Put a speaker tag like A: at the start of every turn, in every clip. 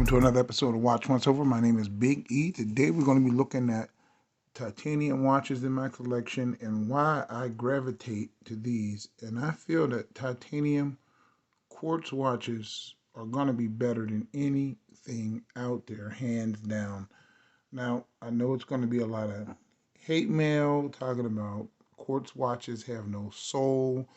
A: to another episode of Watch Once Over. My name is Big E. Today we're going to be looking at titanium watches in my collection and why I gravitate to these. And I feel that titanium quartz watches are going to be better than anything out there, hands down. Now, I know it's going to be a lot of hate mail talking about quartz watches have no soul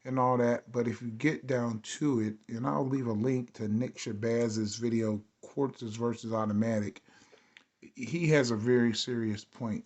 A: and all that, but if you get down to it, and I'll leave a link to Nick Shabazz's video, Quartzes versus Automatic, he has a very serious point.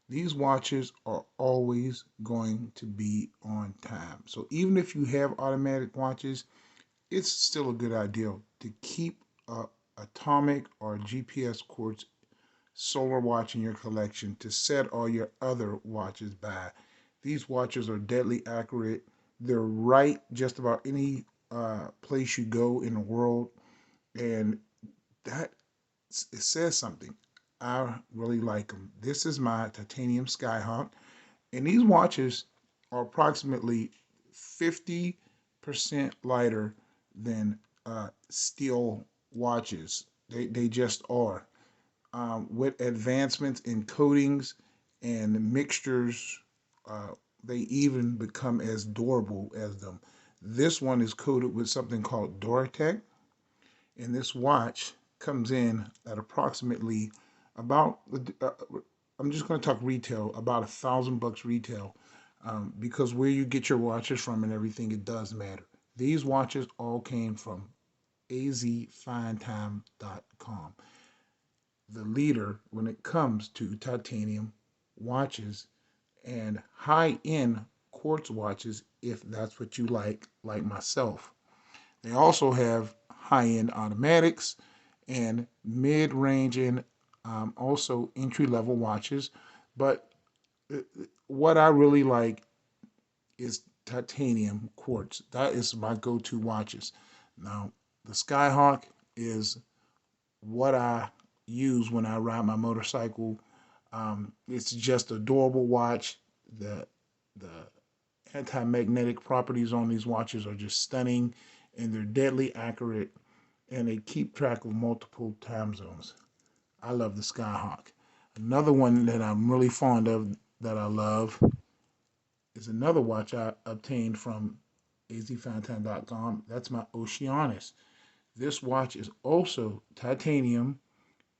A: These watches are always going to be on time. So even if you have automatic watches, it's still a good idea to keep a atomic or GPS quartz solar watch in your collection to set all your other watches by. These watches are deadly accurate. They're right just about any place you go in the world, and that it says something. I really like them. This is my titanium Skyhawk, and these watches are approximately 50% lighter than steel watches. They just are. With advancements in coatings and mixtures, uh, they even become as durable as them. This one is coated with something called Duratec, and this watch comes in at approximately about, I'm just going to talk retail, about $1,000 retail, because where you get your watches from and everything, it does matter. These watches all came from azfinetime.com, the leader when it comes to titanium watches and high-end quartz watches, if that's what you like myself. They also have high-end automatics and mid-range and also entry-level watches. But what I really like is titanium quartz. That is my go-to watches. Now, the Skyhawk is what I use when I ride my motorcycle. It's just a durable watch. The anti-magnetic properties on these watches are just stunning, and they're deadly accurate, and they keep track of multiple time zones. I love the Skyhawk. Another one that I'm really fond of that I love is another watch I obtained from azfinetime.com. That's my Oceanus. This watch is also titanium.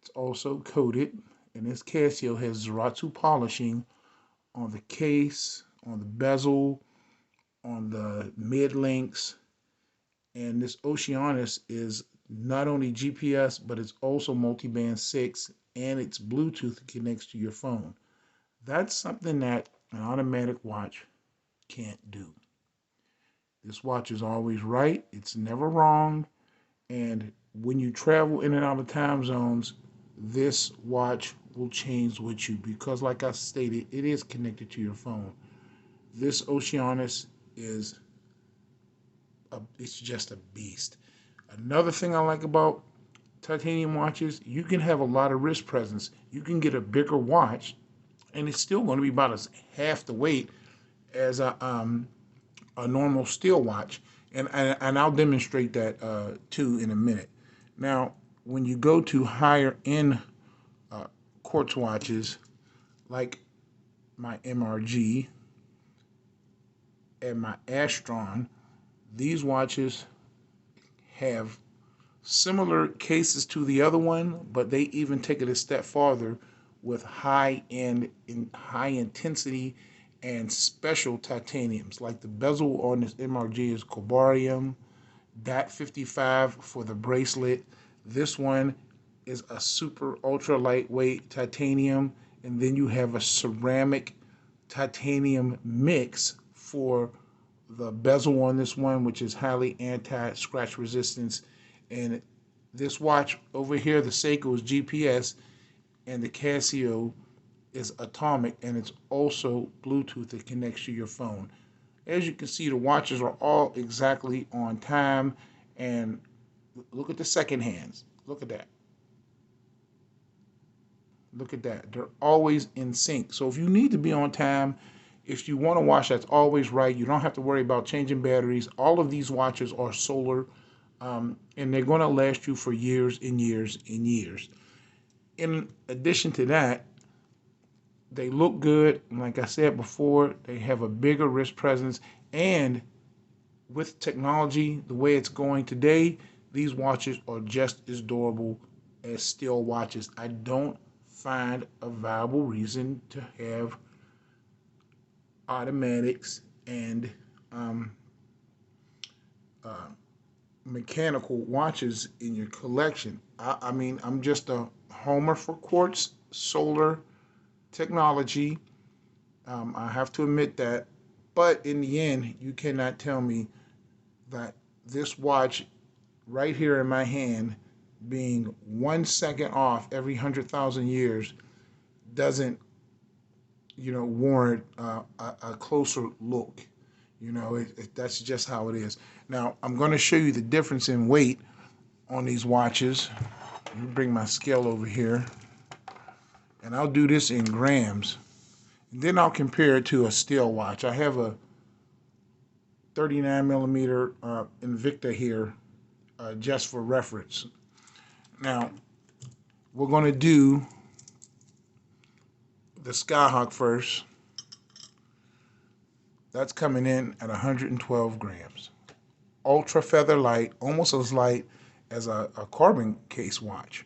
A: It's also coated, and this Casio has Zaratsu polishing on the case, on the bezel, on the mid links, and this Oceanus is not only GPS, but it's also multiband 6, and it's Bluetooth that connects to your phone. That's something that an automatic watch can't do. This watch is always right, it's never wrong, and when you travel in and out of time zones, this watch will change with you because, like I stated, it is connected to your phone. This Oceanus is it's just a beast. Another thing I like about titanium watches, you can have a lot of wrist presence. You can get a bigger watch, and it's still going to be about as half the weight as a normal steel watch. And I'll demonstrate that too in a minute. Now, when you go to higher end quartz watches, like my MRG and my Astron, these watches have similar cases to the other one, but they even take it a step farther with high end, high intensity, and special titaniums. Like the bezel on this MRG is cobarium, DAT 55 for the bracelet. This one is a super ultra lightweight titanium, and then you have a ceramic titanium mix for the bezel on this one, which is highly anti-scratch resistance. And this watch over here, the Seiko, is GPS, and the Casio is atomic, and it's also Bluetooth that connects to your phone. As you can see, the watches are all exactly on time, and look at the second hands. Look at that. Look at that. They're always in sync. So if you need to be on time, if you want a watch that's always right, you don't have to worry about changing batteries. All of these watches are solar And they're going to last you for years and years and years. In addition to that, they look good. Like I said before, they have a bigger wrist presence. And with technology, the way it's going today, these watches are just as durable as steel watches. I don't find a viable reason to have automatics and um, uh, mechanical watches in your collection. I mean, I'm just a homer for quartz solar technology. I have to admit that. But in the end, you cannot tell me that this watch right here in my hand, being 1 second off every 100,000 years, doesn't, warrant a closer look. That's just how it is. Now, I'm going to show you the difference in weight on these watches. Let me bring my scale over here, and I'll do this in grams. And then I'll compare it to a steel watch. I have a 39 millimeter Invicta here, just for reference. Now, we're going to do the Skyhawk first. That's coming in at 112 grams. Ultra feather light, almost as light as a carbon case watch.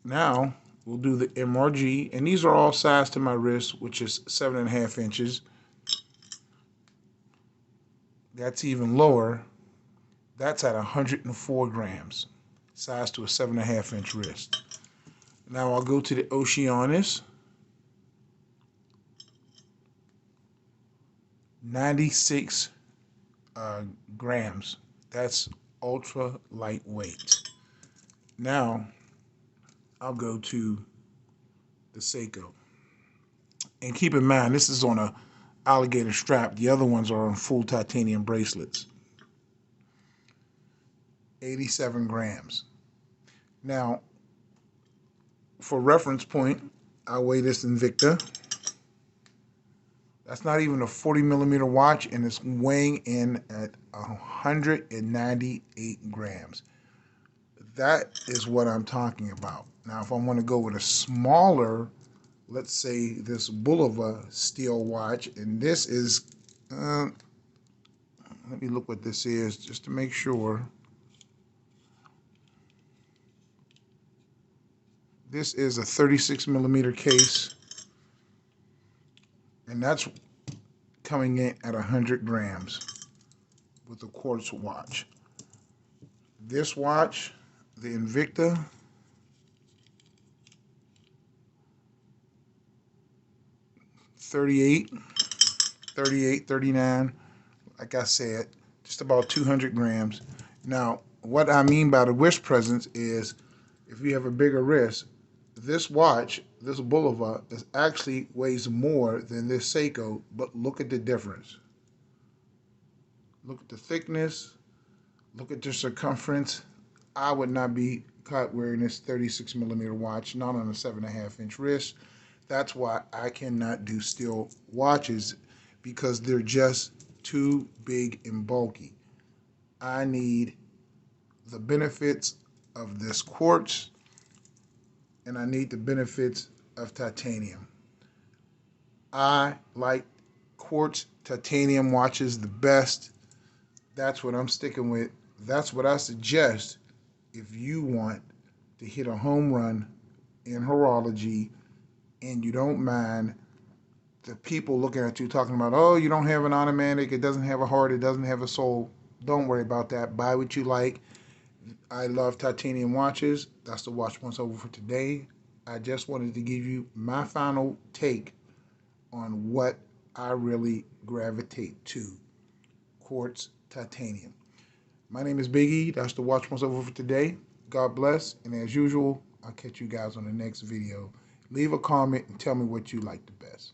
A: Now, we'll do the MRG, and these are all sized to my wrist, which is 7.5 inches. That's even lower. That's at 104 grams, size to a 7.5 inch wrist. Now I'll go to the Oceanus, 96 grams. That's ultra lightweight. Now I'll go to the Seiko. And keep in mind, this is on a alligator strap. The other ones are on full titanium bracelets. 87 grams. Now, for reference point, I weigh this Invicta. That's not even a 40 millimeter watch, and it's weighing in at 198 grams. That is what I'm talking about. Now, if I want to go with a smaller, let's say this Bulova steel watch, and this is, let me look what this is just to make sure. This is a 36 millimeter case, and that's coming in at 100 grams with a quartz watch. This watch, the Invicta, $38, $38, $39, like I said, just about 200 grams. Now, what I mean by the wrist presence is if you have a bigger wrist, this watch, this Bulova, is actually weighs more than this Seiko, but look at the difference. Look at the thickness, look at the circumference. I would not be caught wearing this 36 millimeter watch, not on a 7.5 inch wrist. That's why I cannot do steel watches, because they're just too big and bulky. I need the benefits of this quartz, and I need the benefits of titanium. I like quartz titanium watches the best. That's what I'm sticking with. That's what I suggest if you want to hit a home run in horology and you don't mind the people looking at you talking about, oh, you don't have an automatic, it doesn't have a heart, it doesn't have a soul. Don't worry about that. Buy what you like. I love titanium watches. That's the watch once over for today. I just wanted to give you my final take on what I really gravitate to. Quartz titanium. My name is Biggie. That's the watch once over for today. God bless. And as usual, I'll catch you guys on the next video. Leave a comment and tell me what you like the best.